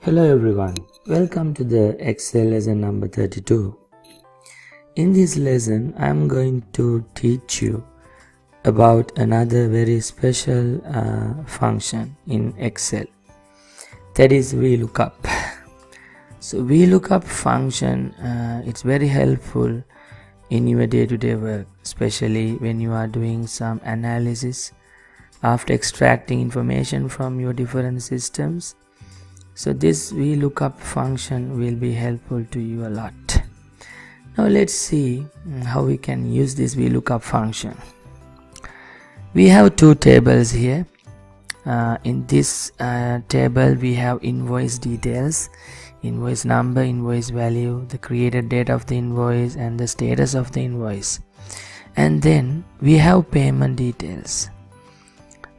Hello everyone, welcome to the Excel lesson number 32. In this lesson, I am going to teach you about another very special function in Excel, that is Vlookup. So Vlookup function, it's very helpful in your day-to-day work, especially when you are doing some analysis after extracting information from your different systems. So this Vlookup function will be helpful to you a lot. Now let's see how we can use this Vlookup function. We have two tables here. In this table we have invoice details, invoice number, invoice value, the created date of the invoice and the status of the invoice. And then we have payment details.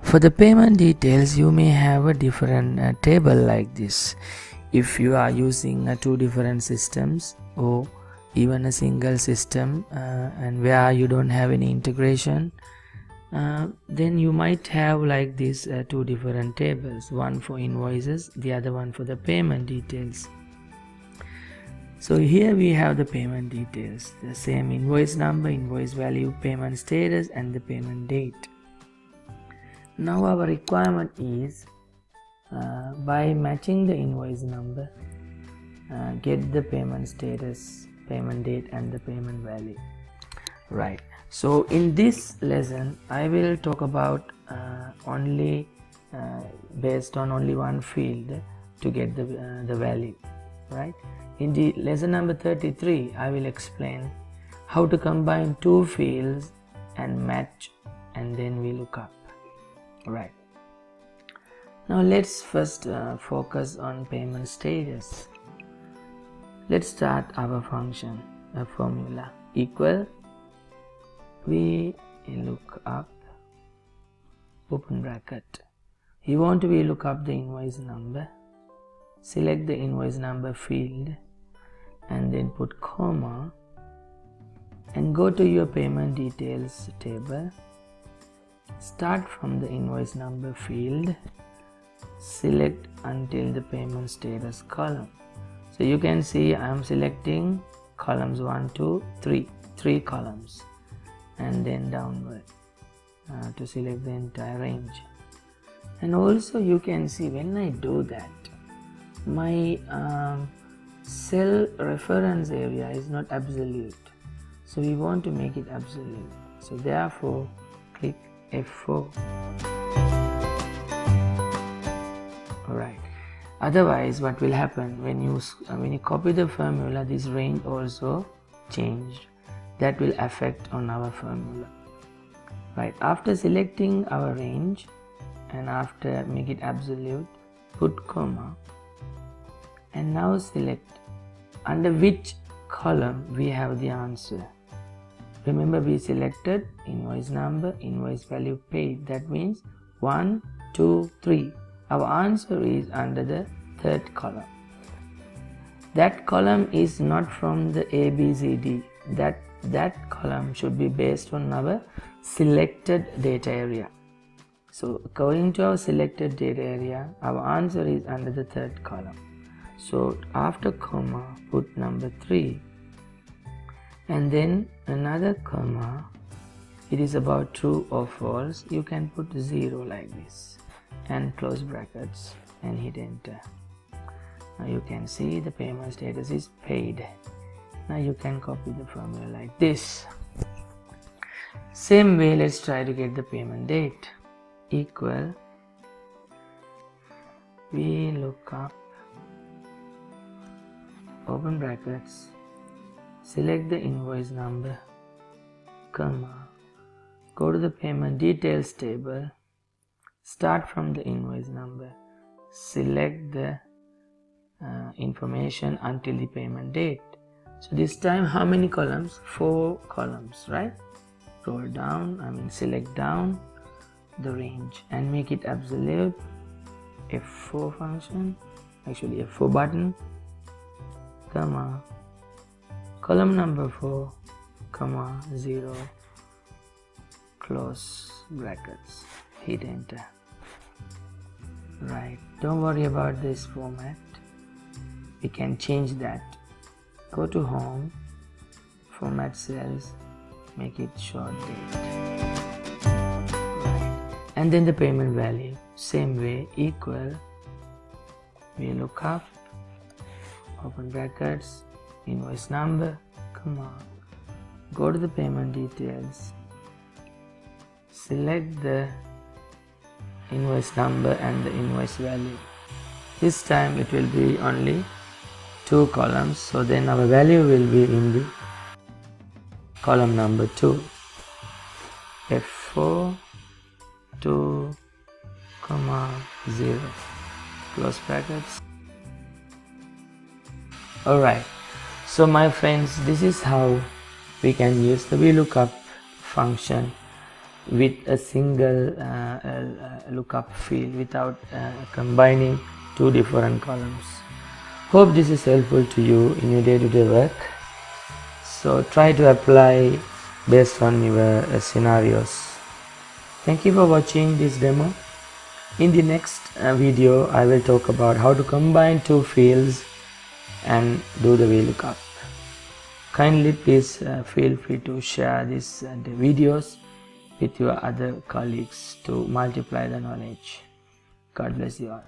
For the payment details, you may have a different table like this. If you are using two different systems or even a single system and where you don't have any integration, then you might have like this two different tables, one for invoices, the other one for the payment details. So here we have the payment details, the same invoice number, invoice value, payment status and the payment date. Now our requirement is by matching the invoice number, get the payment status, payment date and the payment value. Right. So in this lesson I will talk about only based on only one field to get the value. Right. In the lesson number 33 I will explain how to combine two fields and match and then Vlookup. Right. Now let's first focus on payment status. Let's start our function, a formula equal Vlookup, open bracket. You want to Vlookup the invoice number, select the invoice number field and then put comma and go to your payment details table. Start from the invoice number field, select until the payment status column. So you can see I am selecting columns 1, 2, 3, 3 columns and then downward to select the entire range. And also you can see when I do that, my cell reference area is not absolute. So we want to make it absolute. So therefore click F4. Alright. Otherwise, what will happen when you copy the formula, this range also changed. That will affect on our formula. Right. After selecting our range and after make it absolute, put comma and now select under which column we have the answer. Remember we selected invoice number, invoice value, paid. That means 1, 2, 3. Our answer is under the third column. That column is not from the A, B, C, D. That column should be based on our selected data area. So according to our selected data area, our answer is under the third column. So after comma, put number 3. And then another comma, it is about true or false. You can put 0 like this and close brackets and hit enter. Now you can see the payment status is paid. Now you can copy the formula like this. Same way, let's try to get the payment date. Equal Vlookup, open brackets, select the invoice number, comma, go to the payment details table, start from the invoice number, select the information until the payment date. So this time how many columns? 4 columns, right? Roll down, select down the range and make it absolute. F4 function, actually F4 button, comma, column number 4, comma, 0, close brackets, hit enter. Right, don't worry about this format. we can change that. Go to home, format cells, make it short date, and then the payment value, same way, equal Vlookup, open brackets, invoice number, come on, go to the payment details, select the invoice number and the invoice value. This time it will be only 2 columns, so then our value will be in the column number 2, F4 2, 0, close brackets. Alright, so my friends, this is how we can use the Vlookup function with a single lookup field without combining 2 different columns. Hope this is helpful to you in your day-to-day work. So try to apply based on your scenarios. Thank you for watching this demo. In the next video, I will talk about how to combine 2 fields and do the Vlookup. Kindly please feel free to share these videos with your other colleagues to multiply the knowledge. God bless you all.